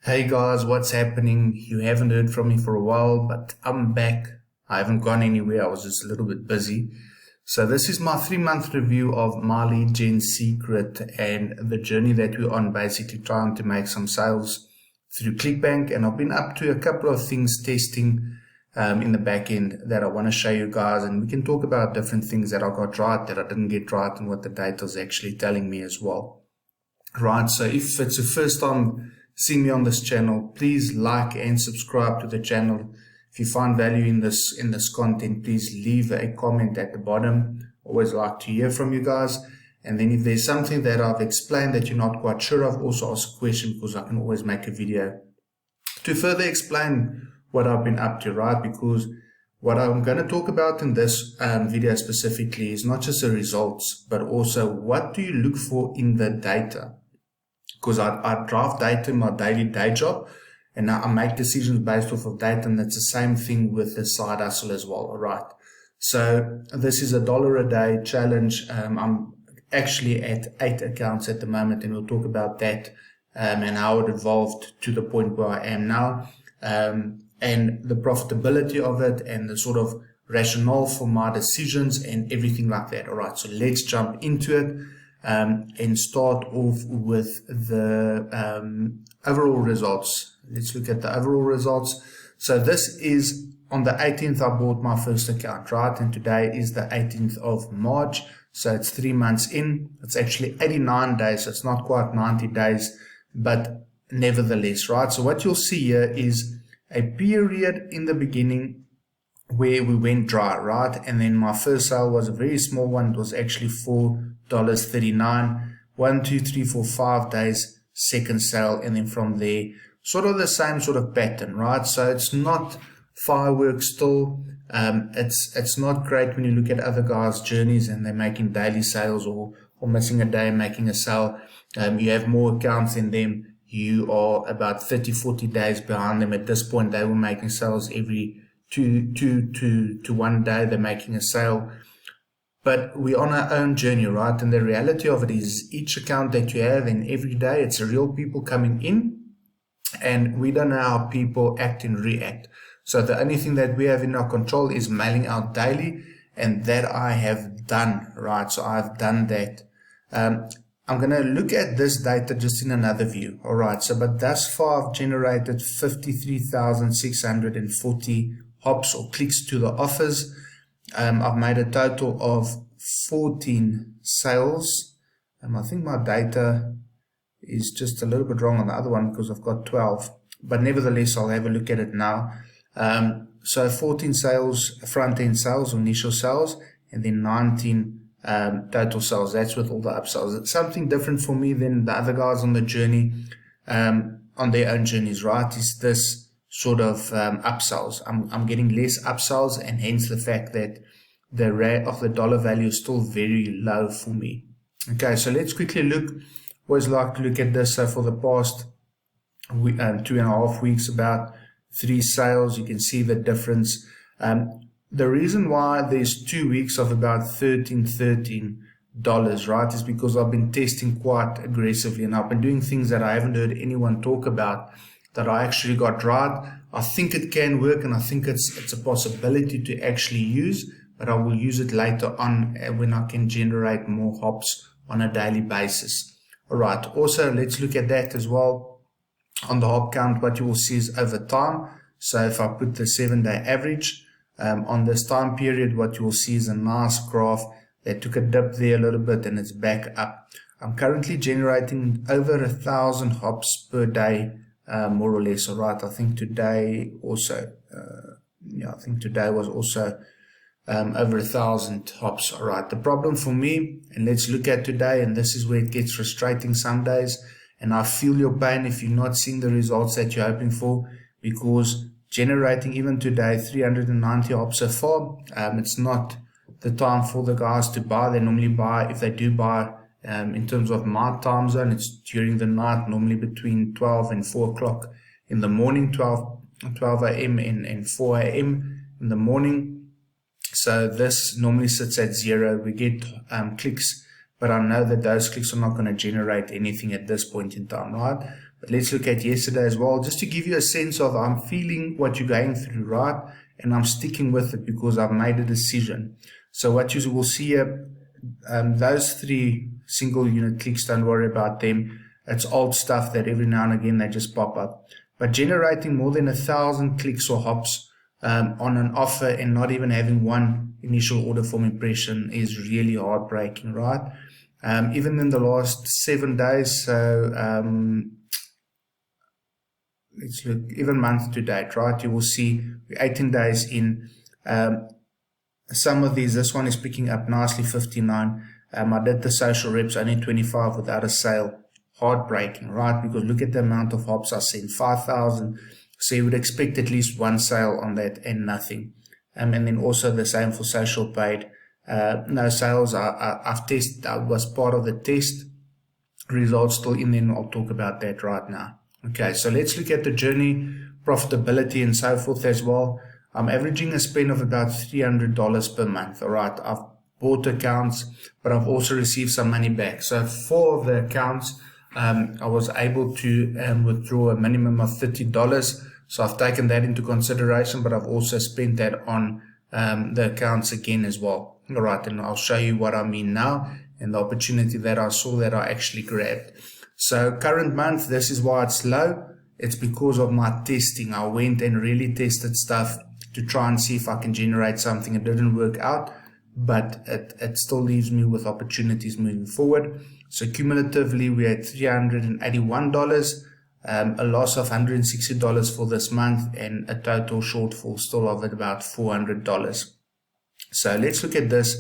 Hey guys, what's happening? You haven't heard from me for a while, but I'm back. I haven't gone anywhere. I was just a little bit busy. So this is my 3-month review of my lead gen secret and the journey that we're on, basically trying to make some sales through Clickbank. And I've been up to a couple of things testing in the back end that I want to show you guys, and we can talk about different things that I got right, that I didn't get right, and what the data is actually telling me as well. Right, so if it's your first time seeing me on this channel, please like and subscribe to the channel. If you find value in this content, please leave a comment at the bottom. Always like to hear from you guys. And then if there's something that I've explained that you're not quite sure of, also ask a question, because I can always make a video to further explain what I've been up to, right? Because what I'm going to talk about in this video specifically is not just the results, but also what do you look for in the data. Because I draft data in my daily day job, and now I make decisions based off of data, and that's the same thing with the side hustle as well. All right. So this is $1 a day challenge. I'm actually at 8 accounts at the moment, and we'll talk about that and how it evolved to the point where I am now, and the profitability of it, and the sort of rationale for my decisions and everything like that. All right. So let's jump into it. And start off with the overall results. Let's look at the overall results. So this is on the 18th I bought my first account, right? And today is the 18th of March. So it's 3 months in. It's actually 89 days. So it's not quite 90 days, but nevertheless, right? So what you'll see here is a period in the beginning where we went dry, right? And then my first sale was a very small one. It was actually $4.39. 1, 2, 3, 4, 5 days, second sale. And then from there, sort of the same sort of pattern, right? So it's not fireworks still. It's not great when you look at other guys' journeys and they're making daily sales or missing a day making a sale. You have more accounts than them. You are about 30, 40 days behind them. At this point, they were making sales every to 1 day. They're making a sale, but we're on our own journey, right? And the reality of it is each account that you have, and every day it's real people coming in, and we don't know how people act and react. So the only thing that we have in our control is mailing out daily, and that I have done, right? So I've done that. I'm going to look at this data just in another view. All right. So, but thus far I've generated 53,640 hops or clicks to the offers. I've made a total of 14 sales. I think my data is just a little bit wrong on the other one because I've got 12, but nevertheless, I'll have a look at it now. So 14 sales, front-end sales or initial sales, and then 19 total sales. That's with all the upsells. It's something different for me than the other guys on the journey, on their own journeys, right? Is this sort of upsells. I'm getting less upsells, and hence the fact that the rate of the dollar value is still very low for me. Okay, so let's quickly look. Always like to look at this. So for the past 2.5 weeks, about 3 sales. You can see the difference. The reason why there's 2 weeks of about $13, right, is because I've been testing quite aggressively, and I've been doing things that I haven't heard anyone talk about that I actually got right. I think it can work, and I think it's a possibility to actually use, but I will use it later on when I can generate more hops on a daily basis. All right. Also, let's look at that as well. On the hop count, what you will see is over time. So if I put the 7-day average on this time period, what you will see is a nice graph that took a dip there a little bit, and it's back up. I'm currently generating over 1,000 hops per day, more or less. All right. I think today also, I think today was also over 1,000 hops. All right. The problem for me, and let's look at today, and this is where it gets frustrating some days, and I feel your pain if you're not seeing the results that you're hoping for, because generating even today 390 hops so far, it's not the time for the guys to buy. They normally buy, if they do buy, in terms of my time zone, it's during the night, normally between 12 and 4 o'clock in the morning, 12 a.m. and 4 a.m. in the morning. So this normally sits at 0. We get clicks, but I know that those clicks are not going to generate anything at this point in time, right? But let's look at yesterday as well, just to give you a sense of I'm feeling what you're going through, right? And I'm sticking with it because I've made a decision. So what you will see here, those 3 single unit clicks, don't worry about them. It's old stuff that every now and again they just pop up. But generating more than 1,000 clicks or hops on an offer and not even having one initial order form impression is really heartbreaking, right? Even in the last 7 days, so let's look, even month to date, right? You will see 18 days in. Some of these, this one is picking up nicely, 59. I did the social reps, only 25 without a sale. Heartbreaking, right? Because look at the amount of hops I sent, 5,000. So you would expect at least one sale on that and nothing. And then also the same for social paid. No sales. I've tested, I was part of the test. Results still in there, and I'll talk about that right now. Okay, so let's look at the journey, profitability, and so forth as well. I'm averaging a spend of about $300 per month. All right, I've bought accounts, but I've also received some money back. So 4 of the accounts, I was able to withdraw a minimum of $30. So I've taken that into consideration, but I've also spent that on the accounts again as well. All right, and I'll show you what I mean now and the opportunity that I saw that I actually grabbed. So current month, this is why it's low. It's because of my testing. I went and really tested stuff to try and see if I can generate something. It didn't work out, but it still leaves me with opportunities moving forward. So cumulatively, we had $381, a loss of $160 for this month, and a total shortfall still of about $400. So let's look at this.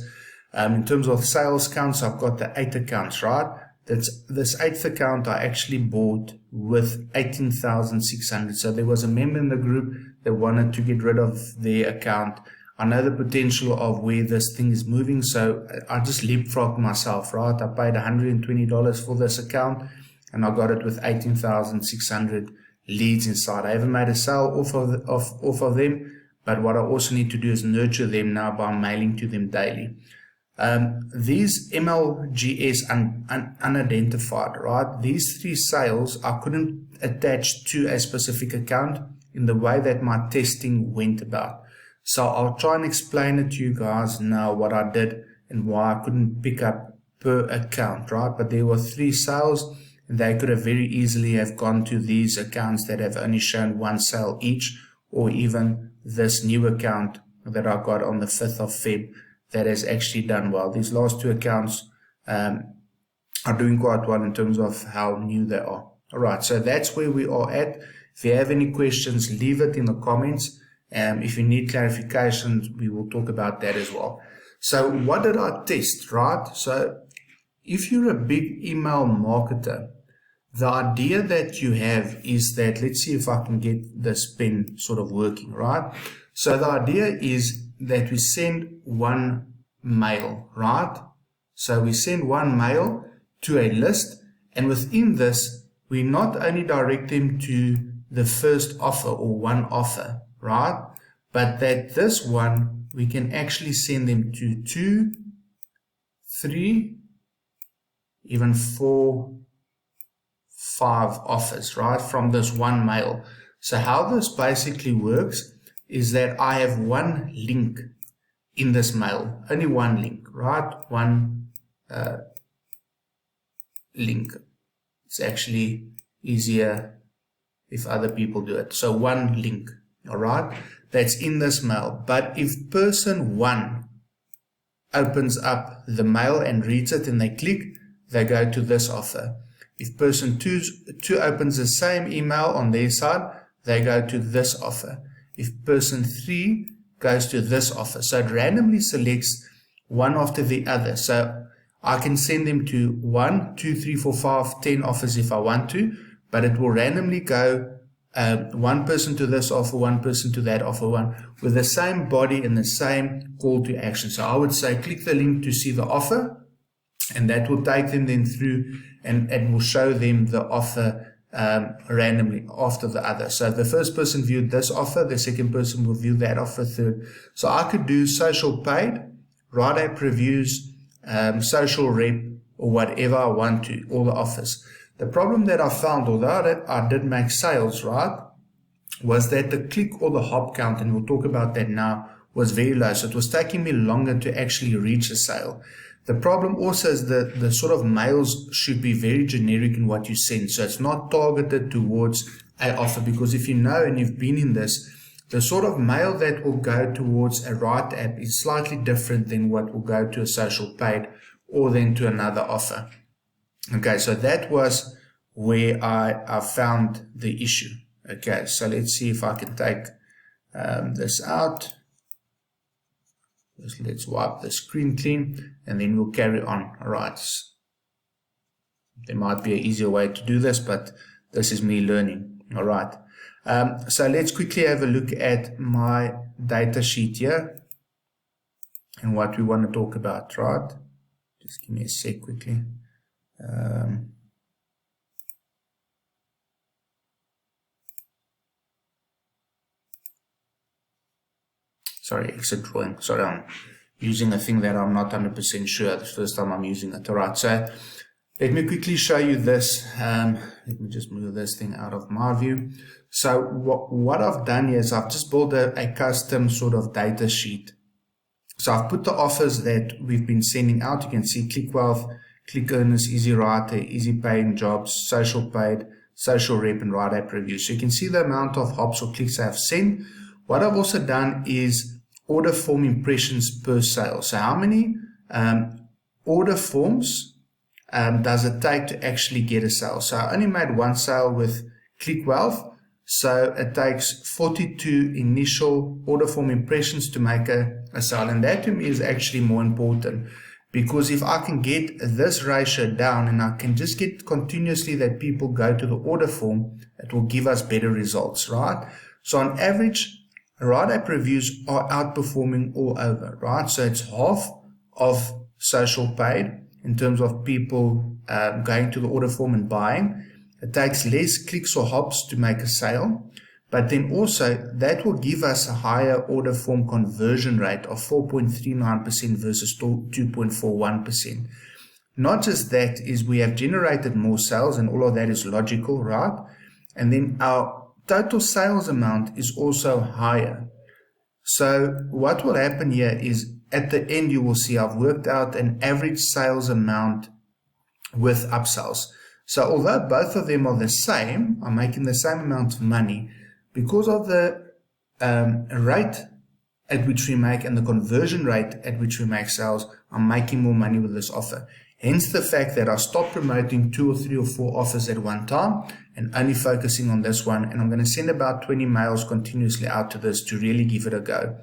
In terms of sales counts, I've got the 8 accounts, right? This 8th account I actually bought with 18,600. So there was a member in the group that wanted to get rid of their account. I know the potential of where this thing is moving, so I just leapfrogged myself, right? I paid $120 for this account, and I got it with 18,600 leads inside. I haven't made a sale off of them, but what I also need to do is nurture them now by mailing to them daily. These MLGS unidentified, right? These 3 sales I couldn't attach to a specific account in the way that my testing went about. So I'll try and explain it to you guys now what I did and why I couldn't pick up per account, right? But there were 3 sales, and they could have very easily have gone to these accounts that have only shown 1 sale each, or even this new account that I got on the 5th of Feb that has actually done well. These last 2 accounts are doing quite well in terms of how new they are. All right, so that's where we are at. If you have any questions, leave it in the comments. If you need clarifications, we will talk about that as well. So what did I test, right? So if you're a big email marketer, the idea that you have is that, let's see if I can get this pen sort of working, right? So the idea is that we send one mail, right? So we send one mail to a list, and within this, we not only direct them to the first offer or one offer, right? But that this one, we can actually send them to 2, 3, even 4, 5 offers, right? From this one mail. So how this basically works is that I have one link in this mail, only one link, right? One link. It's actually easier if other people do it. So one link, all right? That's in this mail. But if person 1 opens up the mail and reads it and they click, they go to this offer. If person 2 opens the same email on their side, they go to this offer. If person 3 goes to this offer. So it randomly selects one after the other. So I can send them to 1, 2, 3, 4, 5, 10 offers if I want to, but it will randomly go one person to this offer, one person to that offer, one with the same body and the same call to action. So I would say click the link to see the offer, and that will take them then through and will show them the offer randomly after the other. So the first person viewed this offer, the second person will view that offer, third. So I could do social paid, write-up reviews, social rep, or whatever I want to, all the offers. The problem that I found, although I did make sales, right, was that the click or the hop count, and we'll talk about that now, was very low. So it was taking me longer to actually reach a sale. The problem also is that the sort of mails should be very generic in what you send. So it's not targeted towards an offer, because if you know and you've been in this, the sort of mail that will go towards a right app is slightly different than what will go to a social paid or then to another offer. Okay, so that was where I found the issue. Okay, so let's see if I can take this out. Let's wipe the screen clean and then we'll carry on. All right. There might be an easier way to do this, but this is me learning. All right. So let's quickly have a look at my data sheet here and what we want to talk about, right? Just give me a sec quickly. Sorry, exit drawing. Sorry, I'm using a thing that I'm not 100% sure. The first time I'm using it. All right, so let me quickly show you this. Let me just move this thing out of my view. So what I've done here is I've just built a custom sort of data sheet. So I've put the offers that we've been sending out. You can see Click Wealth, Click Earners, Easy Writer, Easy Paying Jobs, Social Paid, Social Rep, and Right App Reviews. So you can see the amount of hops or clicks I have sent. What I've also done is order form impressions per sale. So how many order forms does it take to actually get a sale? So I only made one sale with Click Wealth. So it takes 42 initial order form impressions to make a sale. And that to me is actually more important, because if I can get this ratio down and I can just get continuously that people go to the order form, it will give us better results, right? So on average, Right App Reviews are outperforming all over, right? So it's half of social paid in terms of people going to the order form and buying. It takes less clicks or hops to make a sale, but then also that will give us a higher order form conversion rate of 4.39% versus 2.41%. Not just that, is we have generated more sales, and all of that is logical, right? And then our total sales amount is also higher. So what will happen here is at the end you will see I've worked out an average sales amount with upsells. So although both of them are the same, I'm making the same amount of money, because of the rate at which we make and the conversion rate at which we make sales, I'm making more money with this offer. Hence the fact that I stopped promoting 2 or 3 or 4 offers at one time and only focusing on this one. And I'm going to send about 20 mails continuously out to this to really give it a go.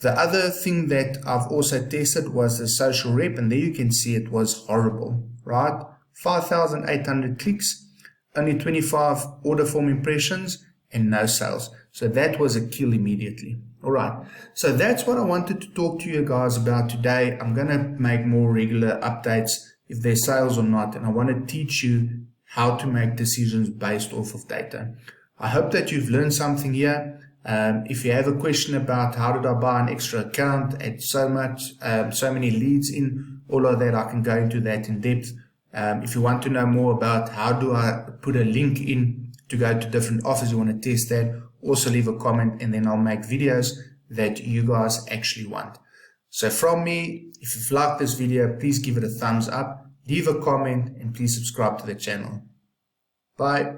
The other thing that I've also tested was the social rep, and there you can see it was horrible, right? 5,800 clicks, only 25 order form impressions, and no sales. So that was a kill immediately. All right. So that's what I wanted to talk to you guys about today. I'm going to make more regular updates if there's sales or not. And I want to teach you how to make decisions based off of data. I hope that you've learned something here. If you have a question about how did I buy an extra account at so many leads in, all of that, I can go into that in depth. If you want to know more about how do I put a link in to go to different offers, you want to test that, also leave a comment and then I'll make videos that you guys actually want. So from me, if you've liked this video, please give it a thumbs up, leave a comment, and please subscribe to the channel. Bye.